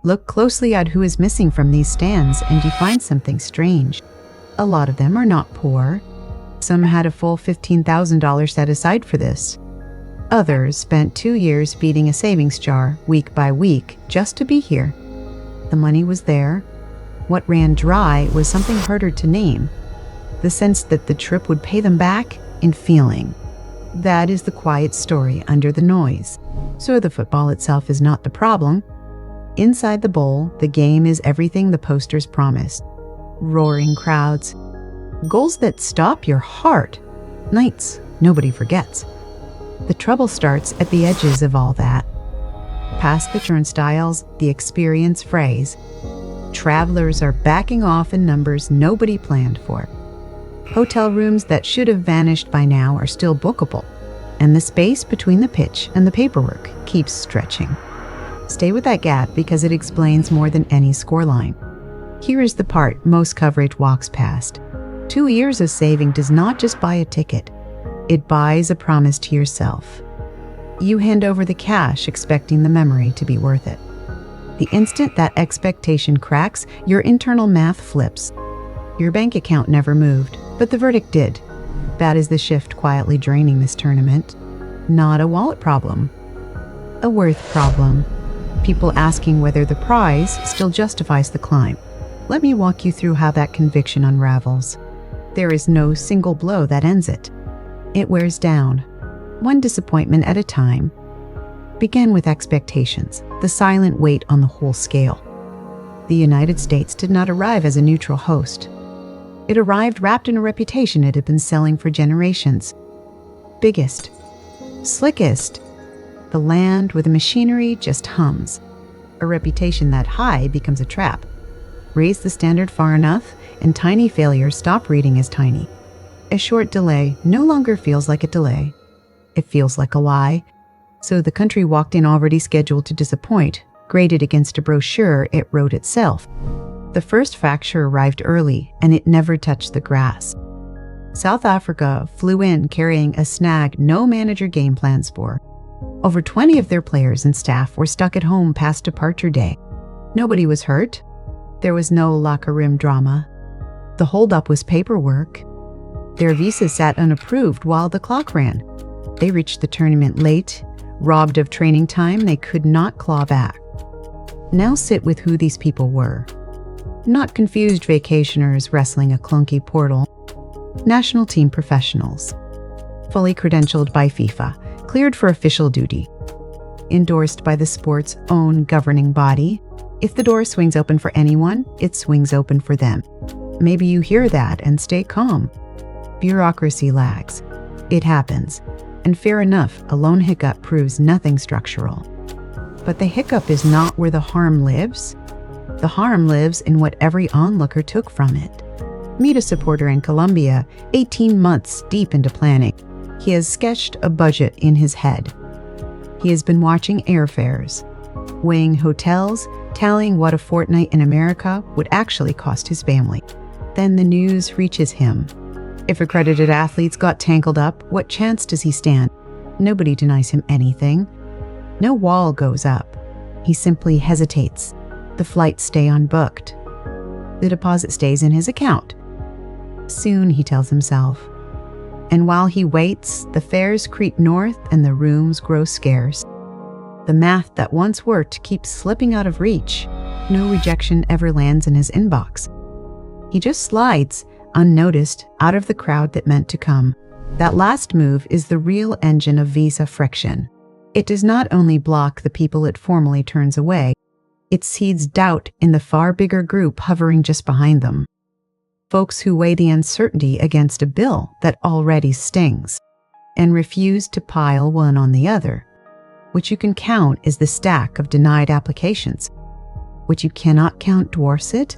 Look closely at who is missing from these stands and you find something strange. A lot of them are not poor. Some had a full $15,000 set aside for this. Others spent 2 years beating a savings jar week by week just to be here. The money was there. What ran dry was something harder to name. The sense that the trip would pay them back in feeling. That is the quiet story under the noise. So the football itself is not the problem. Inside the bowl, the game is everything the posters promised. Roaring crowds. Goals that stop your heart. Nights nobody forgets. The trouble starts at the edges of all that. Past the turnstiles, the experience frays. Travelers are backing off in numbers nobody planned for. Hotel rooms that should have vanished by now are still bookable, and the space between the pitch and the paperwork keeps stretching. Stay with that gap because it explains more than any scoreline. Here is the part most coverage walks past. 2 years of saving does not just buy a ticket. It buys a promise to yourself. You hand over the cash expecting the memory to be worth it. The instant that expectation cracks, your internal math flips. Your bank account never moved, but the verdict did. That is the shift quietly draining this tournament. Not a wallet problem. A worth problem. People asking whether the prize still justifies the climb. Let me walk you through how that conviction unravels. There is no single blow that ends it. It wears down, one disappointment at a time. Begin with expectations, the silent weight on the whole scale. The United States did not arrive as a neutral host. It arrived wrapped in a reputation it had been selling for generations. Biggest, slickest, the land where the machinery just hums. A reputation that high becomes a trap. Raise the standard far enough, and tiny failures stop reading as tiny. A short delay no longer feels like a delay. It feels like a lie. So the country walked in already scheduled to disappoint, graded against a brochure it wrote itself. The first fracture arrived early, and it never touched the grass. South Africa flew in carrying a snag no manager game plans for. Over 20 of their players and staff were stuck at home past departure day. Nobody was hurt. There was no locker room drama. The holdup was paperwork. Their visas sat unapproved while the clock ran. They reached the tournament late, robbed of training time they could not claw back. Now sit with who these people were. Not confused vacationers wrestling a clunky portal. National team professionals. Fully credentialed by FIFA, cleared for official duty. Endorsed by the sport's own governing body. If the door swings open for anyone, it swings open for them. Maybe you hear that and stay calm. Bureaucracy lags. It happens. And fair enough, a lone hiccup proves nothing structural. But the hiccup is not where the harm lives. The harm lives in what every onlooker took from it. Meet a supporter in Colombia, 18 months deep into planning. He has sketched a budget in his head. He has been watching airfares, weighing hotels, tallying what a fortnight in America would actually cost his family. Then the news reaches him. If accredited athletes got tangled up, what chance does he stand? Nobody denies him anything. No wall goes up. He simply hesitates. The flights stay unbooked. The deposit stays in his account. Soon, he tells himself. And while he waits, the fares creep north and the rooms grow scarce. The math that once worked keeps slipping out of reach. No rejection ever lands in his inbox. He just slides, unnoticed, out of the crowd that meant to come. That last move is the real engine of visa friction. It does not only block the people it formally turns away, it seeds doubt in the far bigger group hovering just behind them. Folks who weigh the uncertainty against a bill that already stings and refuse to pile one on the other. What you can count is the stack of denied applications. What you cannot count dwarfs it,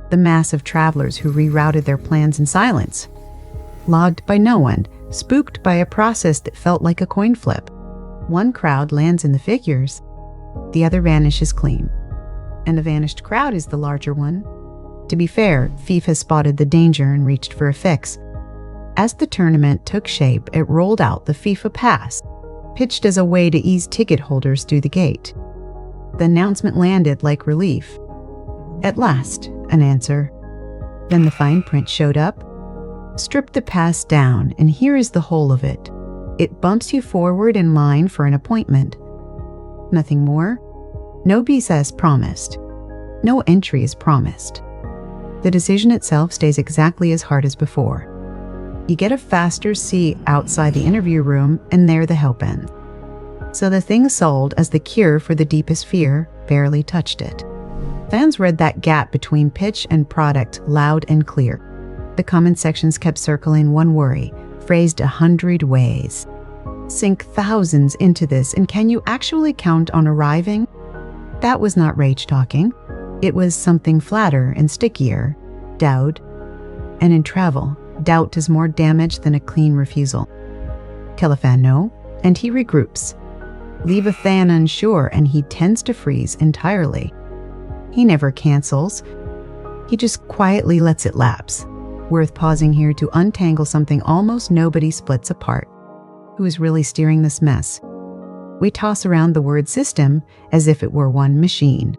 the mass of travelers who rerouted their plans in silence. Logged by no one, spooked by a process that felt like a coin flip. One crowd lands in the figures, the other vanishes clean. And the vanished crowd is the larger one. To be fair, FIFA spotted the danger and reached for a fix. As the tournament took shape, it rolled out the FIFA Pass, pitched as a way to ease ticket holders through the gate. The announcement landed like relief. At last, an answer. Then the fine print showed up. Strip the past down, and here is the whole of it. It bumps you forward in line for an appointment. Nothing more. No visa is promised. No entry is promised. The decision itself stays exactly as hard as before. You get a faster seat outside the interview room, and there the help ends. So the thing sold as the cure for the deepest fear barely touched it. Fans read that gap between pitch and product loud and clear. The comment sections kept circling one worry, phrased 100 ways. Sink thousands into this, and can you actually count on arriving? That was not rage talking. It was something flatter and stickier. Doubt. And in travel, doubt does more damage than a clean refusal. Tell a fan no, and he regroups. Leave a fan unsure, and he tends to freeze entirely. He never cancels. He just quietly lets it lapse. Worth pausing here to untangle something almost nobody splits apart. Who is really steering this mess? We toss around the word system as if it were one machine.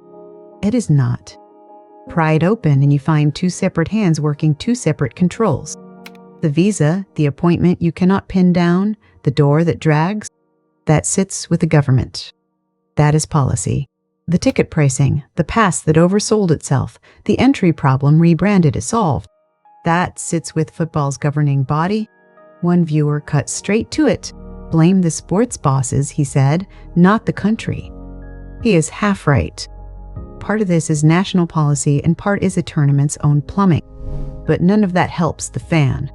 It is not. Pry it open and you find two separate hands working two separate controls. The visa, the appointment you cannot pin down, the door that drags, that sits with the government. That is policy. The ticket pricing, the pass that oversold itself, the entry problem rebranded is solved. That sits with football's governing body. One viewer cut straight to it. Blame the sports bosses, he said, not the country. He is half right. Part of this is national policy and part is a tournament's own plumbing. But none of that helps the fan.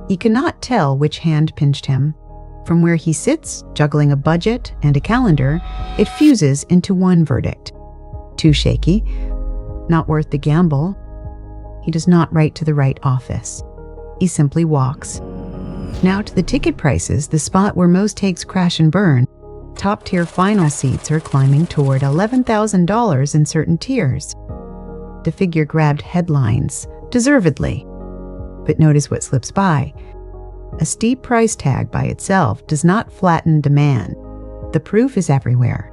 He cannot tell which hand pinched him. From where he sits, juggling a budget and a calendar, it fuses into one verdict. Too shaky. Not worth the gamble. He does not write to the right office. He simply walks. Now to the ticket prices, the spot where most takes crash and burn. Top-tier final seats are climbing toward $11,000 in certain tiers. The figure grabbed headlines, deservedly. But notice what slips by. A steep price tag by itself does not flatten demand. The proof is everywhere.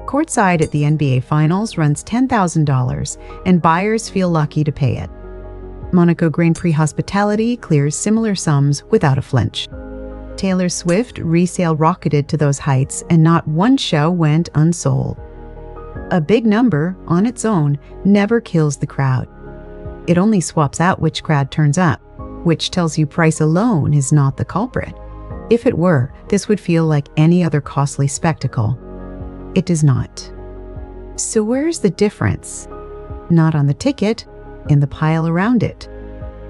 Courtside at the NBA Finals runs $10,000, and buyers feel lucky to pay it. Monaco Grand Prix hospitality clears similar sums without a flinch. Taylor Swift resale rocketed to those heights, and not one show went unsold. A big number, on its own, never kills the crowd. It only swaps out which crowd turns up, which tells you price alone is not the culprit. If it were, this would feel like any other costly spectacle. It does not. So where's the difference? Not on the ticket, in the pile around it.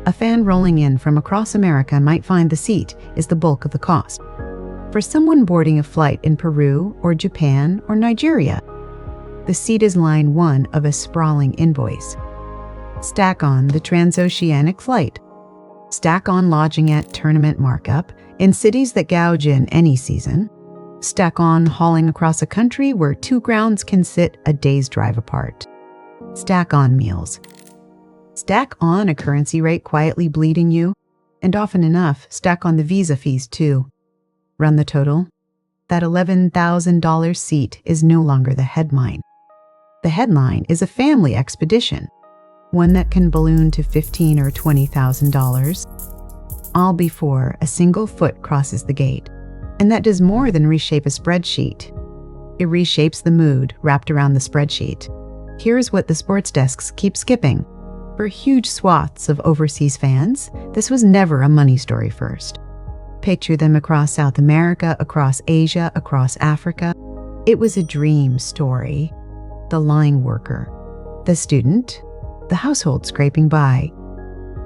A fan rolling in from across America might find the seat is the bulk of the cost. For someone boarding a flight in Peru or Japan or Nigeria, the seat is line 1 of a sprawling invoice. Stack on the transoceanic flight. Stack on lodging at tournament markup in cities that gouge in any season. Stack on hauling across a country where 2 grounds can sit a day's drive apart. Stack on meals. Stack on a currency rate quietly bleeding you, and often enough, stack on the visa fees too. Run the total. That $11,000 seat is no longer the headline. The headline is a family expedition, one that can balloon to $15,000 or $20,000, all before a single foot crosses the gate. And that does more than reshape a spreadsheet. It reshapes the mood wrapped around the spreadsheet. Here's what the sports desks keep skipping. For huge swaths of overseas fans, this was never a money story first. Picture them across South America, across Asia, across Africa. It was a dream story. The line worker, the student, the household scraping by.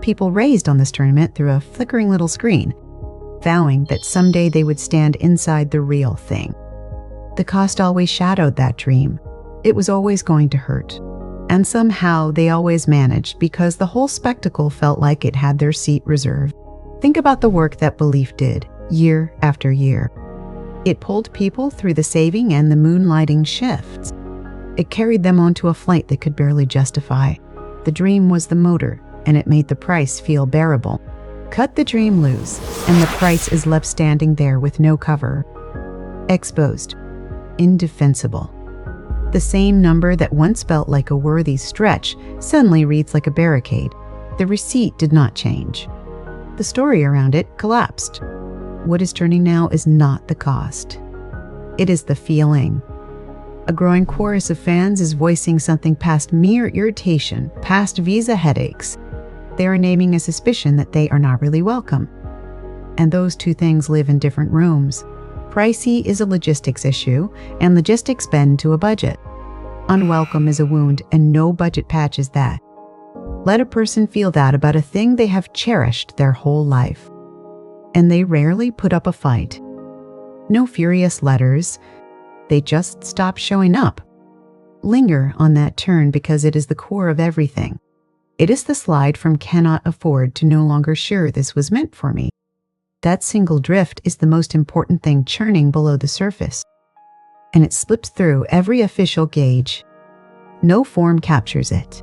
People raised on this tournament through a flickering little screen, vowing that someday they would stand inside the real thing. The cost always shadowed that dream. It was always going to hurt. And somehow they always managed because the whole spectacle felt like it had their seat reserved. Think about the work that belief did, year after year. It pulled people through the saving and the moonlighting shifts. It carried them onto a flight they could barely justify. The dream was the motor, and it made the price feel bearable. Cut the dream loose, and the price is left standing there with no cover. Exposed. Indefensible. The same number that once felt like a worthy stretch suddenly reads like a barricade. The receipt did not change. The story around it collapsed. What is turning now is not the cost. It is the feeling. A growing chorus of fans is voicing something past mere irritation, past visa headaches. They are naming a suspicion that they are not really welcome. And those two things live in different rooms. Pricey is a logistics issue, and logistics bend to a budget. Unwelcome is a wound, and no budget patches that. Let a person feel that about a thing they have cherished their whole life. And they rarely put up a fight. No furious letters. They just stop showing up. Linger on that turn because it is the core of everything. It is the slide from cannot afford to no longer sure this was meant for me. That single drift is the most important thing churning below the surface. And it slips through every official gauge. No form captures it.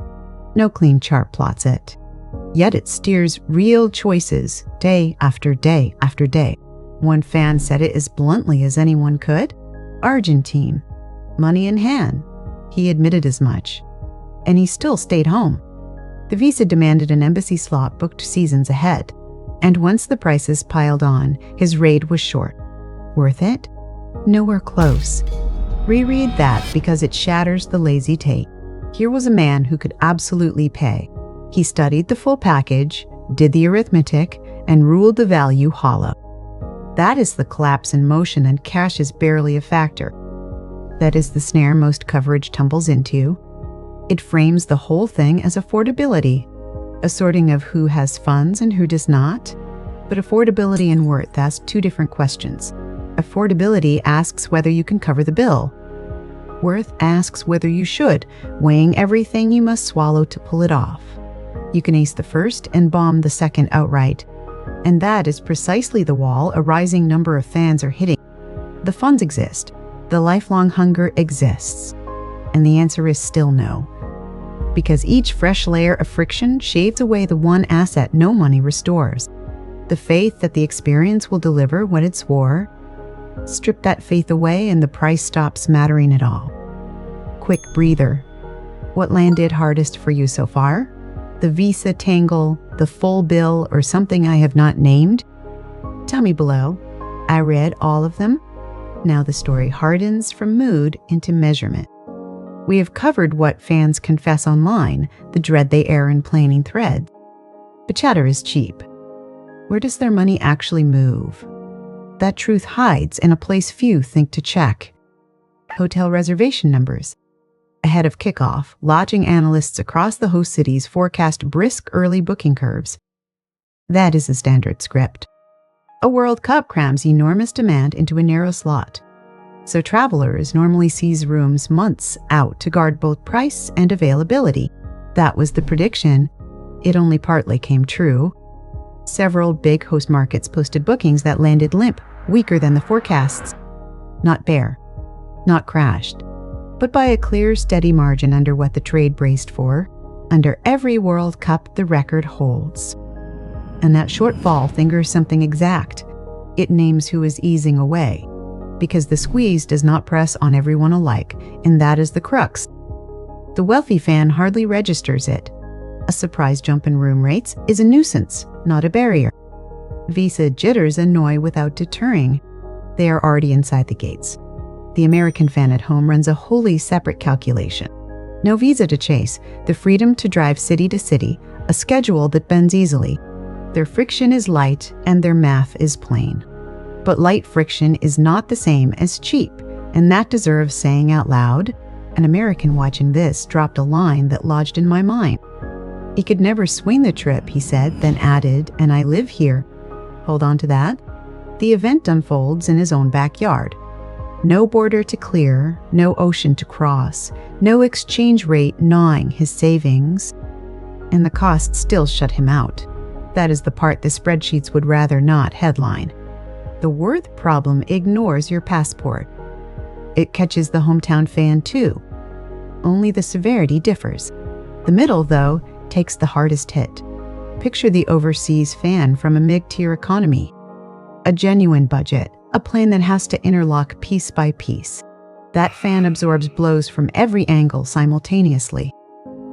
No clean chart plots it. Yet it steers real choices day after day after day. One fan said it as bluntly as anyone could. Argentine. Money in hand. He admitted as much. And he still stayed home. The visa demanded an embassy slot booked seasons ahead. And once the prices piled on, his raid was short. Worth it? Nowhere close. Reread that because it shatters the lazy tape. Here was a man who could absolutely pay. He studied the full package, did the arithmetic, and ruled the value hollow. That is the collapse in motion, and cash is barely a factor. That is the snare most coverage tumbles into. It frames the whole thing as affordability. A sorting of who has funds and who does not. But affordability and worth ask two different questions. Affordability asks whether you can cover the bill. Worth asks whether you should, weighing everything you must swallow to pull it off. You can ace the first and bomb the second outright. And that is precisely the wall a rising number of fans are hitting. The funds exist. The lifelong hunger exists. And the answer is still no. Because each fresh layer of friction shaves away the one asset no money restores. The faith that the experience will deliver what it swore. Strip that faith away and the price stops mattering at all. Quick breather. What landed hardest for you so far? The visa tangle, the full bill, or something I have not named? Tell me below. I read all of them. Now the story hardens from mood into measurement. We have covered what fans confess online, the dread they air in planning threads. But chatter is cheap. Where does their money actually move? That truth hides in a place few think to check. Hotel reservation numbers. Ahead of kickoff, lodging analysts across the host cities forecast brisk early booking curves. That is a standard script. A World Cup crams enormous demand into a narrow slot. So travelers normally seize rooms months out to guard both price and availability. That was the prediction. It only partly came true. Several big host markets posted bookings that landed limp, weaker than the forecasts. Not bare, not crashed, but by a clear, steady margin under what the trade braced for. Under every World Cup, the record holds. And that shortfall fingers something exact. It names who is easing away. Because the squeeze does not press on everyone alike, and that is the crux. The wealthy fan hardly registers it. A surprise jump in room rates is a nuisance, not a barrier. Visa jitters annoy without deterring. They are already inside the gates. The American fan at home runs a wholly separate calculation. No visa to chase, the freedom to drive city to city, a schedule that bends easily. Their friction is light and their math is plain. But light friction is not the same as cheap, and that deserves saying out loud. An American watching this dropped a line that lodged in my mind. He could never swing the trip, he said, then added, and I live here. Hold on to that. The event unfolds in his own backyard. No border to clear, no ocean to cross, no exchange rate gnawing his savings. And the cost still shut him out. That is the part the spreadsheets would rather not headline. The worth problem ignores your passport. It catches the hometown fan too. Only the severity differs. The middle, though, takes the hardest hit. Picture the overseas fan from a mid-tier economy. A genuine budget, a plan that has to interlock piece by piece. That fan absorbs blows from every angle simultaneously.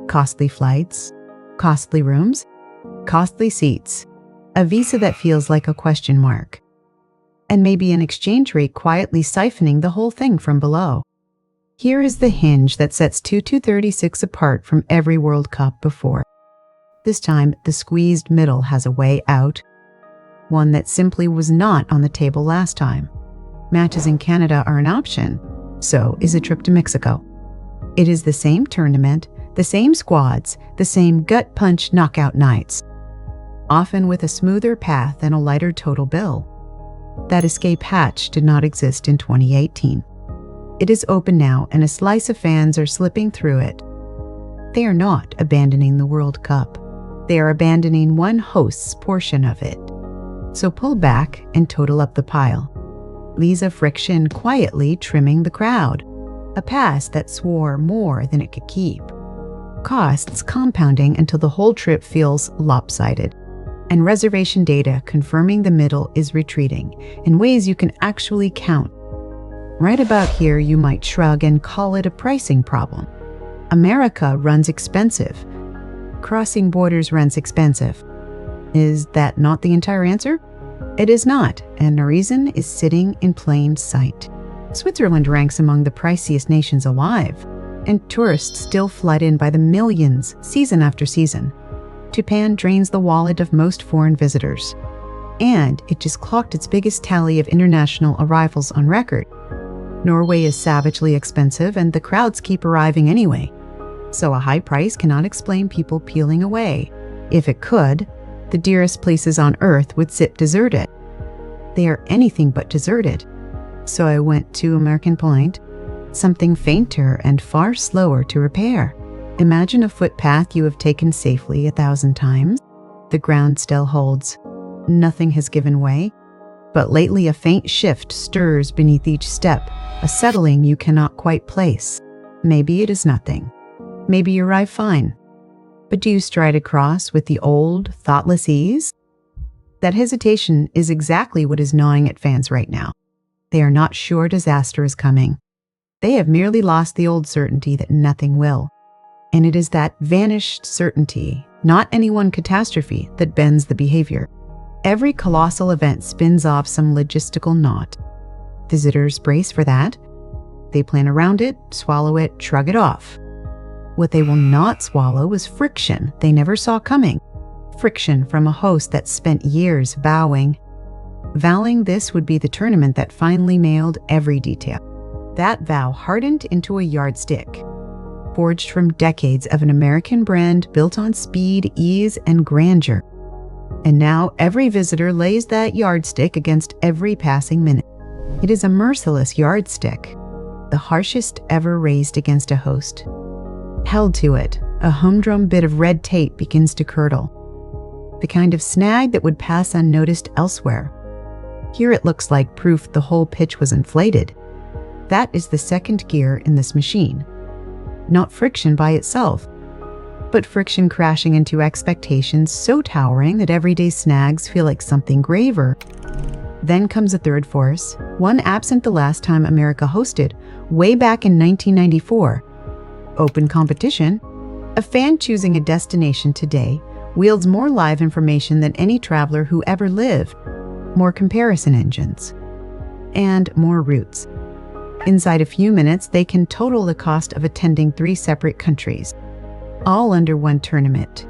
Costly flights, costly rooms, costly seats, a visa that feels like a question mark, and maybe an exchange rate quietly siphoning the whole thing from below. Here is the hinge that sets 2236 apart from every World Cup before. This time, the squeezed middle has a way out, one that simply was not on the table last time. Matches in Canada are an option, so is a trip to Mexico. It is the same tournament, the same squads, the same gut-punch knockout nights, often with a smoother path and a lighter total bill. That escape hatch did not exist in 2018. It is open now, and a slice of fans are slipping through it. They are not abandoning the World Cup. They are abandoning one host's portion of it. So pull back and total up the pile. Lisa Friction quietly trimming the crowd. A pass that swore more than it could keep. Costs compounding until the whole trip feels lopsided. And reservation data confirming the middle is retreating in ways you can actually count. Right about here, you might shrug and call it a pricing problem. America runs expensive. Crossing borders runs expensive. Is that not the entire answer? It is not, and the reason is sitting in plain sight. Switzerland ranks among the priciest nations alive, and tourists still flood in by the millions season after season. Japan drains the wallet of most foreign visitors, and it just clocked its biggest tally of international arrivals on record. Norway is savagely expensive, and the crowds keep arriving anyway. So a high price cannot explain people peeling away. If it could, the dearest places on earth would sit deserted. They are anything but deserted. So I went to American Point, something fainter and far slower to repair. Imagine a footpath you have taken safely 1,000 times. The ground still holds. Nothing has given way. But lately a faint shift stirs beneath each step, a settling you cannot quite place. Maybe it is nothing. Maybe you arrive fine. But do you stride across with the old, thoughtless ease? That hesitation is exactly what is gnawing at fans right now. They are not sure disaster is coming. They have merely lost the old certainty that nothing will. And it is that vanished certainty, not any one catastrophe, that bends the behavior. Every colossal event spins off some logistical knot. Visitors brace for that. They plan around it, swallow it, shrug it off. What they will not swallow is friction they never saw coming. Friction from a host that spent years vowing this would be the tournament that finally nailed every detail. That vow hardened into a yardstick, forged from decades of an American brand built on speed, ease, and grandeur. And now every visitor lays that yardstick against every passing minute. It is a merciless yardstick, the harshest ever raised against a host. Held to it, a humdrum bit of red tape begins to curdle, the kind of snag that would pass unnoticed elsewhere. Here it looks like proof the whole pitch was inflated. That is the second gear in this machine. Not friction by itself, but friction crashing into expectations so towering that everyday snags feel like something graver. Then comes a third force, one absent the last time America hosted, way back in 1994. Open competition. A fan choosing a destination today wields more live information than any traveler who ever lived, more comparison engines, and more routes. Inside a few minutes, they can total the cost of attending 3 separate countries, all under one tournament.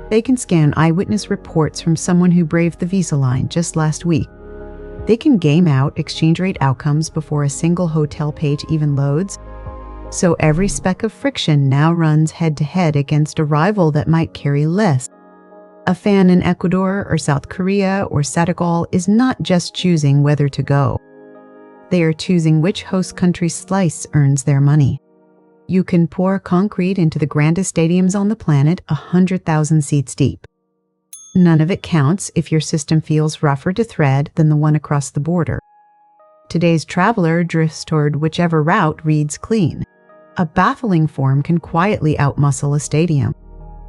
They can scan eyewitness reports from someone who braved the visa line just last week. They can game out exchange rate outcomes before a single hotel page even loads. So every speck of friction now runs head-to-head against a rival that might carry less. A fan in Ecuador or South Korea or Senegal is not just choosing whether to go. They are choosing which host country's slice earns their money. You can pour concrete into the grandest stadiums on the planet 100,000 seats deep. None of it counts if your system feels rougher to thread than the one across the border. Today's traveler drifts toward whichever route reads clean. A baffling form can quietly outmuscle a stadium.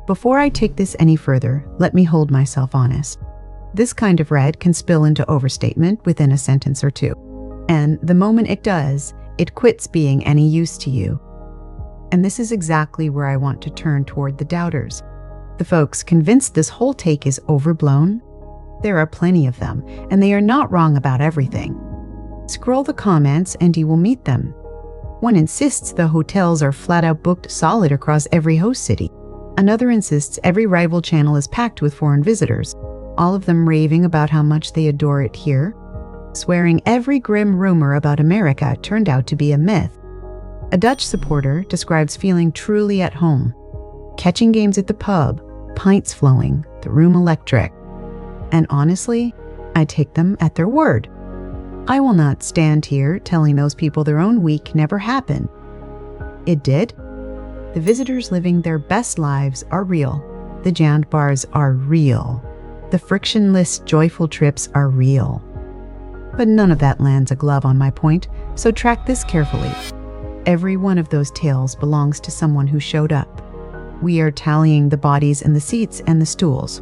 Before I take this any further, let me hold myself honest. This kind of red can spill into overstatement within a sentence or two. And the moment it does, it quits being any use to you. And this is exactly where I want to turn toward the doubters. The folks convinced this whole take is overblown. There are plenty of them, and they are not wrong about everything. Scroll the comments and you will meet them. One insists the hotels are flat out booked solid across every host city. Another insists every rival channel is packed with foreign visitors, all of them raving about how much they adore it here, swearing every grim rumor about America turned out to be a myth. A Dutch supporter describes feeling truly at home, catching games at the pub, pints flowing, the room electric. And honestly, I take them at their word. I will not stand here telling those people their own week never happened. It did. The visitors living their best lives are real. The jammed bars are real. The frictionless, joyful trips are real. But none of that lands a glove on my point, so track this carefully. Every one of those tales belongs to someone who showed up. We are tallying the bodies and the seats and the stools.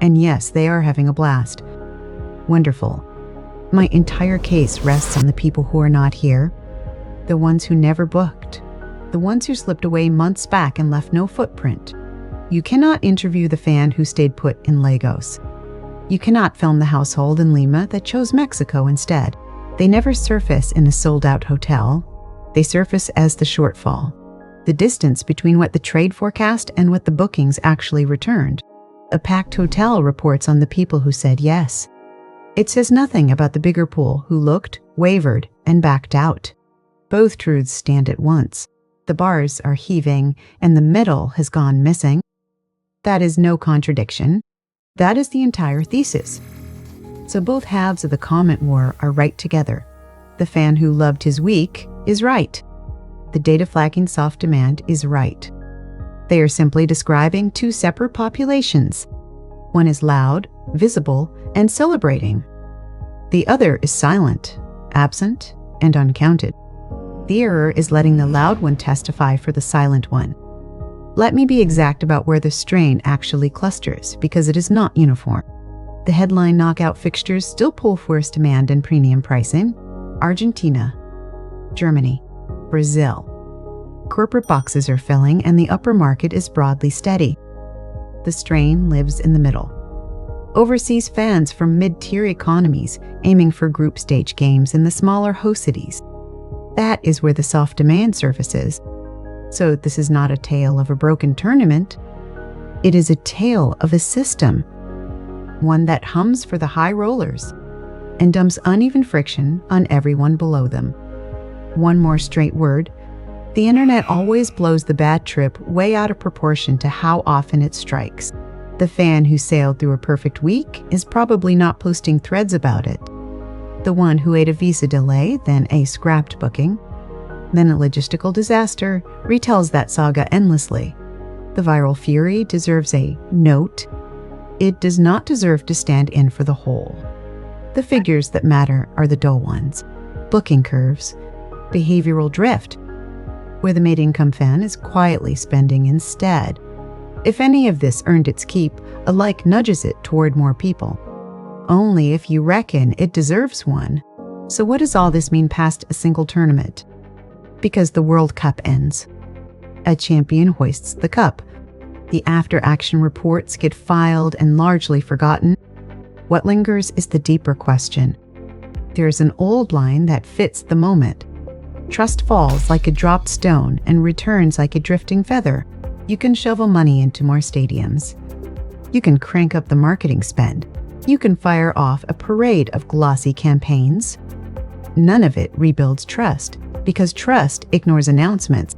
And yes, they are having a blast. Wonderful. My entire case rests on the people who are not here, the ones who never booked, the ones who slipped away months back and left no footprint. You cannot interview the fan who stayed put in Lagos. You cannot film the household in Lima that chose Mexico instead. They never surface in a sold-out hotel. They surface as the shortfall, the distance between what the trade forecast and what the bookings actually returned. A packed hotel reports on the people who said yes. It says nothing about the bigger pool who looked, wavered, and backed out. Both truths stand at once. The bars are heaving, and the middle has gone missing. That is no contradiction. That is the entire thesis. So both halves of the comment war are right together. The fan who loved his week is right. The data flagging soft demand is right. They are simply describing two separate populations. One is loud, visible, and celebrating. The other is silent, absent, and uncounted. The error is letting the loud one testify for the silent one. Let me be exact about where the strain actually clusters, because it is not uniform. The headline knockout fixtures still pull force demand and premium pricing. Argentina, Germany, Brazil. Corporate boxes are filling and the upper market is broadly steady. The strain lives in the middle. Overseas fans from mid-tier economies aiming for group stage games in the smaller host cities. That is where the soft demand surfaces. So this is not a tale of a broken tournament. It is a tale of a system, one that hums for the high rollers and dumps uneven friction on everyone below them. One more straight word. The internet always blows the bad trip way out of proportion to how often it strikes. The fan who sailed through a perfect week is probably not posting threads about it. The one who ate a visa delay, then a scrapped booking, then a logistical disaster, retells that saga endlessly. The viral fury deserves a note. It does not deserve to stand in for the whole. The figures that matter are the dull ones. Booking curves, behavioral drift, where the mid-income fan is quietly spending instead. If any of this earned its keep, a like nudges it toward more people. Only if you reckon it deserves one. So what does all this mean past a single tournament? Because the World Cup ends. A champion hoists the cup. The after-action reports get filed and largely forgotten. What lingers is the deeper question. There's an old line that fits the moment. Trust falls like a dropped stone and returns like a drifting feather. You can shovel money into more stadiums. You can crank up the marketing spend. You can fire off a parade of glossy campaigns. None of it rebuilds trust, because trust ignores announcements.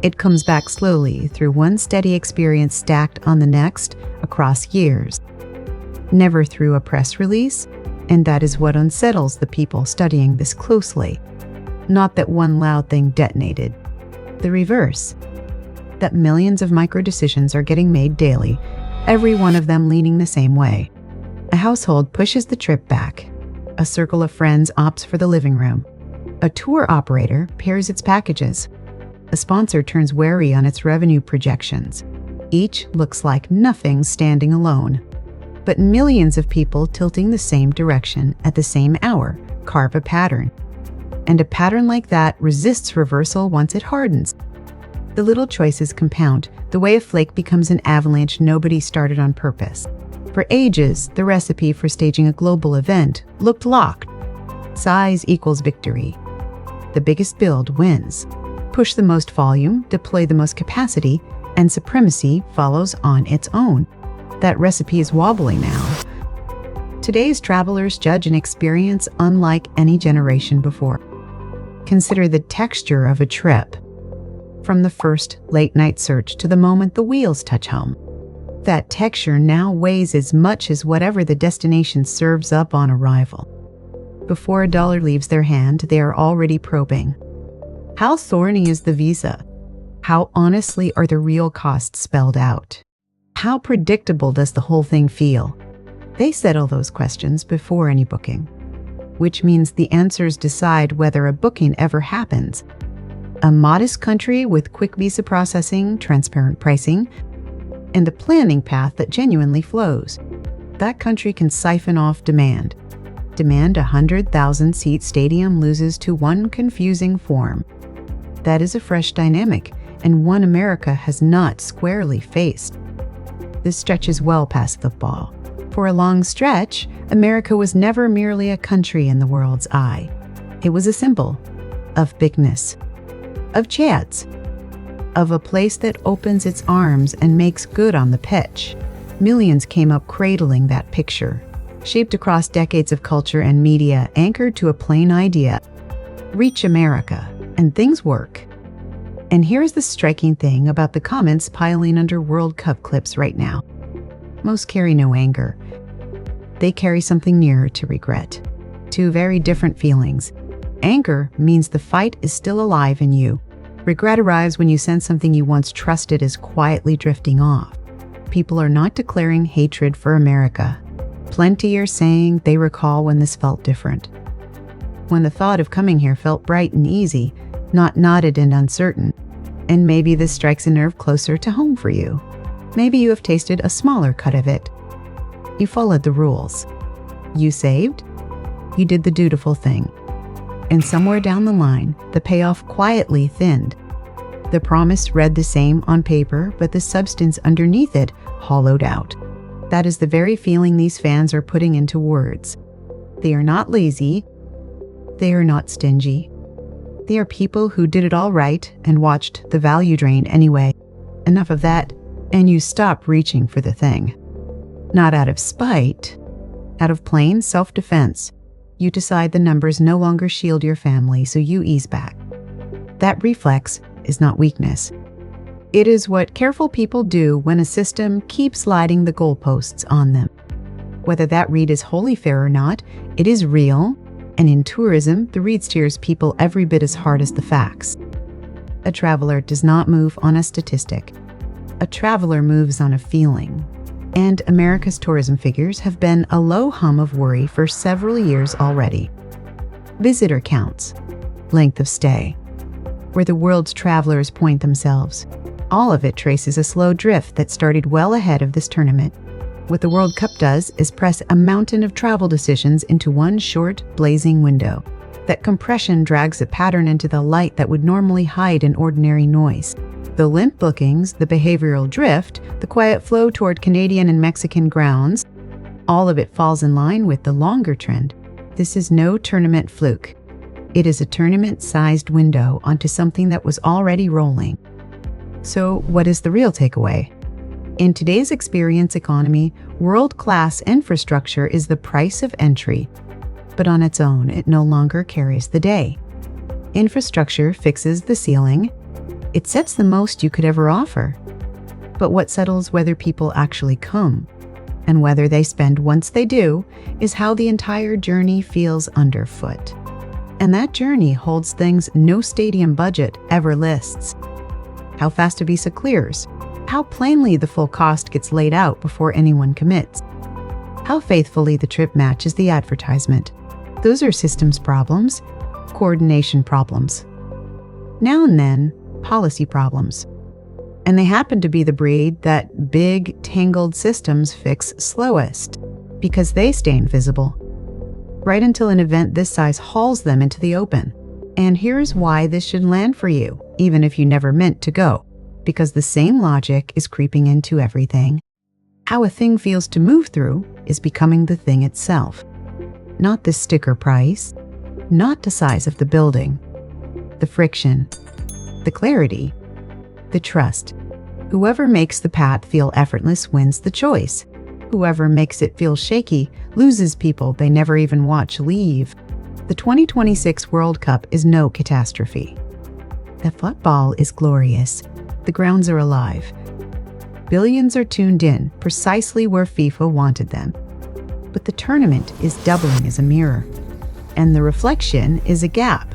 It comes back slowly through one steady experience stacked on the next across years. Never through a press release, and that is what unsettles the people studying this closely. Not that one loud thing detonated. The reverse. That millions of micro-decisions are getting made daily, every one of them leaning the same way. A household pushes the trip back. A circle of friends opts for the living room. A tour operator pairs its packages. A sponsor turns wary on its revenue projections. Each looks like nothing standing alone. But millions of people tilting the same direction at the same hour carve a pattern. And a pattern like that resists reversal once it hardens. The little choices compound, the way a flake becomes an avalanche nobody started on purpose. For ages, the recipe for staging a global event looked locked. Size equals victory. The biggest build wins. Push the most volume, deploy the most capacity, and supremacy follows on its own. That recipe is wobbly now. Today's travelers judge an experience unlike any generation before. Consider the texture of a trip. From the first late-night search to the moment the wheels touch home. That texture now weighs as much as whatever the destination serves up on arrival. Before a dollar leaves their hand, they are already probing. How thorny is the visa? How honestly are the real costs spelled out? How predictable does the whole thing feel? They settle those questions before any booking, which means the answers decide whether a booking ever happens. A modest country with quick visa processing, transparent pricing, and a planning path that genuinely flows. That country can siphon off demand. Demand 100,000-seat stadium loses to one confusing form. That is a fresh dynamic, and one America has not squarely faced. This stretches well past football. For a long stretch, America was never merely a country in the world's eye. It was a symbol of bigness, of chance, of a place that opens its arms and makes good on the pitch. Millions came up cradling that picture, shaped across decades of culture and media, anchored to a plain idea. Reach America, and things work. And here's the striking thing about the comments piling under World Cup clips right now. Most carry no anger. They carry something nearer to regret. Two very different feelings. Anger means the fight is still alive in you. Regret arrives when you sense something you once trusted is quietly drifting off. People are not declaring hatred for America. Plenty are saying they recall when this felt different. When the thought of coming here felt bright and easy, not knotted and uncertain. And maybe this strikes a nerve closer to home for you. Maybe you have tasted a smaller cut of it. You followed the rules. You saved. You did the dutiful thing. And somewhere down the line, the payoff quietly thinned. The promise read the same on paper, but the substance underneath it hollowed out. That is the very feeling these fans are putting into words. They are not lazy. They are not stingy. They are people who did it all right and watched the value drain anyway. Enough of that, and you stop reaching for the thing. Not out of spite, out of plain self-defense. You decide the numbers no longer shield your family, so you ease back. That reflex is not weakness. It is what careful people do when a system keeps sliding the goalposts on them. Whether that read is wholly fair or not, it is real, and in tourism, the read steers people every bit as hard as the facts. A traveler does not move on a statistic. A traveler moves on a feeling. And America's tourism figures have been a low hum of worry for several years already. Visitor counts, length of stay, where the world's travelers point themselves. All of it traces a slow drift that started well ahead of this tournament. What the World Cup does is press a mountain of travel decisions into one short, blazing window. That compression drags a pattern into the light that would normally hide in ordinary noise. The limp bookings, the behavioral drift, the quiet flow toward Canadian and Mexican grounds, all of it falls in line with the longer trend. This is no tournament fluke. It is a tournament-sized window onto something that was already rolling. So, what is the real takeaway? In today's experience economy, world-class infrastructure is the price of entry. But on its own, it no longer carries the day. Infrastructure fixes the ceiling. It sets the most you could ever offer. But what settles whether people actually come, and whether they spend once they do, is how the entire journey feels underfoot. And that journey holds things no stadium budget ever lists. How fast a visa clears, how plainly the full cost gets laid out before anyone commits, how faithfully the trip matches the advertisement. Those are systems problems, coordination problems. Now and then, policy problems. And they happen to be the breed that big, tangled systems fix slowest, because they stay invisible, right until an event this size hauls them into the open. And here's why this should land for you, even if you never meant to go. Because the same logic is creeping into everything. How a thing feels to move through is becoming the thing itself. Not the sticker price, not the size of the building, the friction, the clarity, the trust. Whoever makes the path feel effortless wins the choice. Whoever makes it feel shaky loses people they never even watch leave. The 2026 World Cup is no catastrophe. The football is glorious. The grounds are alive. Billions are tuned in precisely where FIFA wanted them. But the tournament is doubling as a mirror. And the reflection is a gap.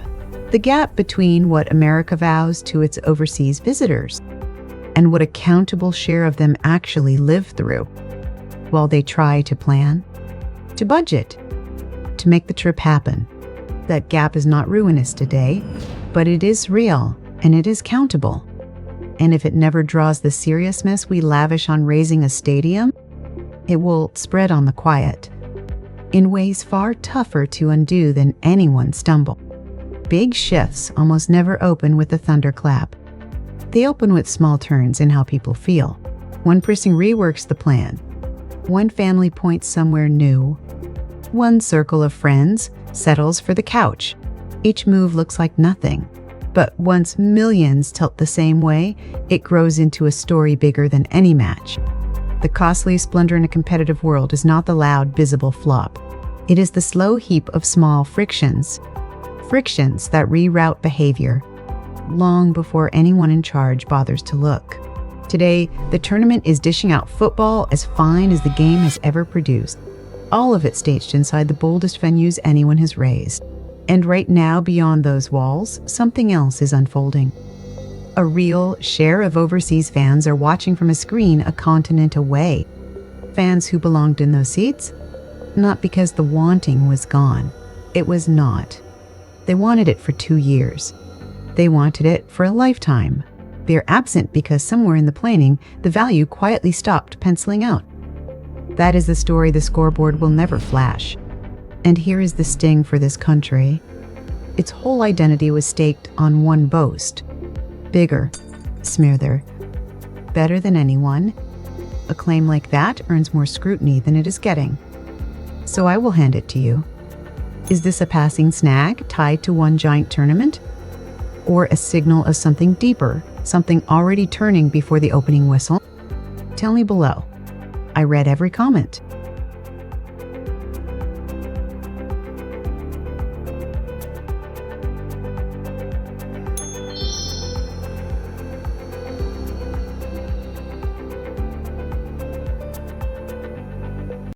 The gap between what America vows to its overseas visitors and what a countable share of them actually live through while they try to plan, to budget, to make the trip happen. That gap is not ruinous today, but it is real and it is countable. And if it never draws the seriousness we lavish on raising a stadium, it will spread on the quiet in ways far tougher to undo than anyone stumble. Big shifts almost never open with a thunderclap. They open with small turns in how people feel. One person reworks the plan. One family points somewhere new. One circle of friends settles for the couch. Each move looks like nothing. But once millions tilt the same way, it grows into a story bigger than any match. The costly splendor in a competitive world is not the loud, visible flop. It is the slow heap of small frictions that reroute behavior long before anyone in charge bothers to look. Today, the tournament is dishing out football as fine as the game has ever produced. All of it staged inside the boldest venues anyone has raised. And right now, beyond those walls, something else is unfolding. A real share of overseas fans are watching from a screen a continent away. Fans who belonged in those seats? Not because the wanting was gone. It was not. They wanted it for 2 years. They wanted it for a lifetime. They're absent because somewhere in the planning, the value quietly stopped penciling out. That is the story the scoreboard will never flash. And here is the sting for this country. Its whole identity was staked on one boast. Bigger, smoother, better than anyone. A claim like that earns more scrutiny than it is getting. So I will hand it to you. Is this a passing snag tied to one giant tournament? Or a signal of something deeper, something already turning before the opening whistle? Tell me below. I read every comment.